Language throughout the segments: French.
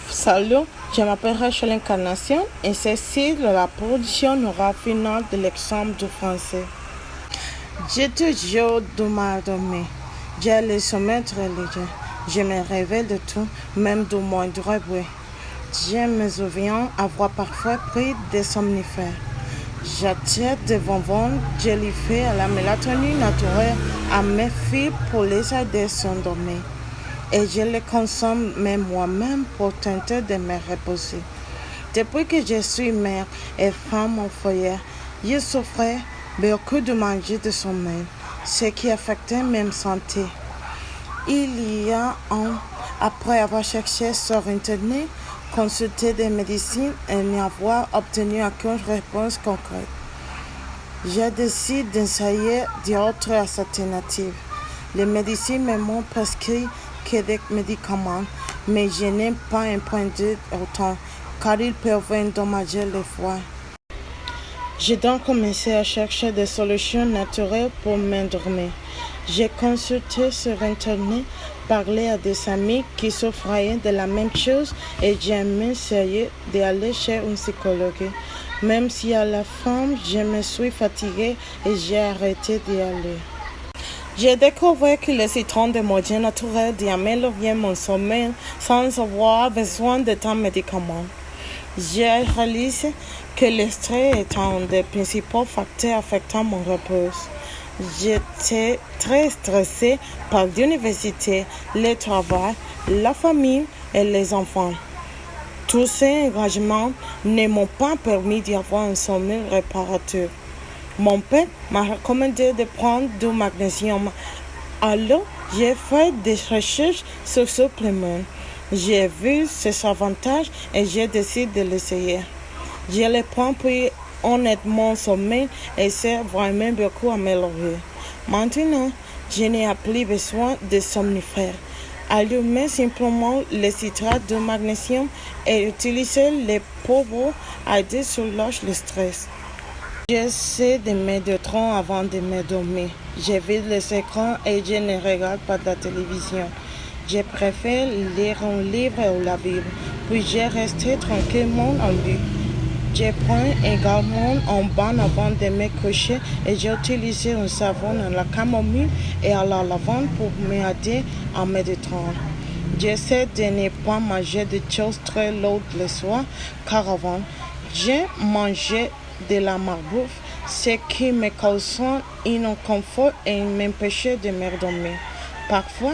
Salut, je m'appelle Rachel Incarnation et ceci est la production orale finale de l'examen du français. J'ai toujours de m'endormir. J'ai le sommeil très léger. Je me réveille de tout, même du moindre bruit. Je me souviens avoir parfois pris des somnifères. J'achète des bonbons jellifiés à la mélatonine naturelle à mes filles pour les aider à s'endormir. Et je les consomme même moi-même pour tenter de me reposer. Depuis que je suis mère et femme au foyer, je souffrais beaucoup de manque de sommeil, ce qui affectait ma santé. Il y a un, après avoir cherché sur Internet, consulté des médecines et n'avoir obtenu aucune réponse concrète, j'ai décidé d'essayer d'autres alternatives. Les médecines me m'ont prescrit que des médicaments, mais je n'ai pas emprunté autant, car ils peuvent endommager le foie. J'ai donc commencé à chercher des solutions naturelles pour m'endormir. J'ai consulté sur Internet, parlé à des amis qui souffraient de la même chose et j'ai essayé d'aller chez un psychologue. Même si à la fin, je me suis fatiguée et j'ai arrêté d'y aller. J'ai découvert que le citron de moyen naturel d'améliorer mon sommeil sans avoir besoin de tant de médicaments. J'ai réalisé que le stress est un des principaux facteurs affectant mon repos. J'étais très stressée par l'université, le travail, la famille et les enfants. Tous ces engagements ne m'ont pas permis d'avoir un sommeil réparateur. Mon père m'a recommandé de prendre du magnésium. Alors, j'ai fait des recherches sur ce supplément. J'ai vu ses avantages et j'ai décidé de l'essayer. Je le prends puis honnêtement mon sommeil et c'est vraiment beaucoup amélioré. Maintenant, je n'ai plus besoin de somnifères. Allumer simplement le citrate de magnésium et utiliser les poivres aident sur le stress. J'essaie de me détendre avant de me dormir. J'évite les écrans et je ne regarde pas la télévision. Je préfère lire un livre ou la Bible, puis je reste tranquillement en lit. Je prends également un bain avant de me coucher et j'utilise un savon à la camomille et à la lavande pour m'aider à me détendre. J'essaie de ne pas manger de choses très lourdes le soir, car avant, j'ai mangé de la malbouffe, ce qui me cause un inconfort et m'empêche de m'endormir. Parfois,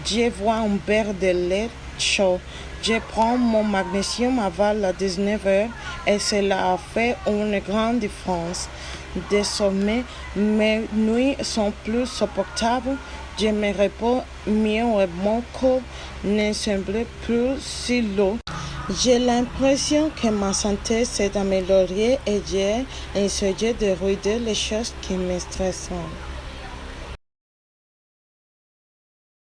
je bois un verre de lait chaud. Je prends mon magnésium avant la 19h et cela a fait une grande différence. Désormais, mes nuits sont plus supportables, je me repose mieux et mon corps ne semble plus si lourd. J'ai l'impression que ma santé s'est améliorée et j'ai essayé de réduire les choses qui me stressent.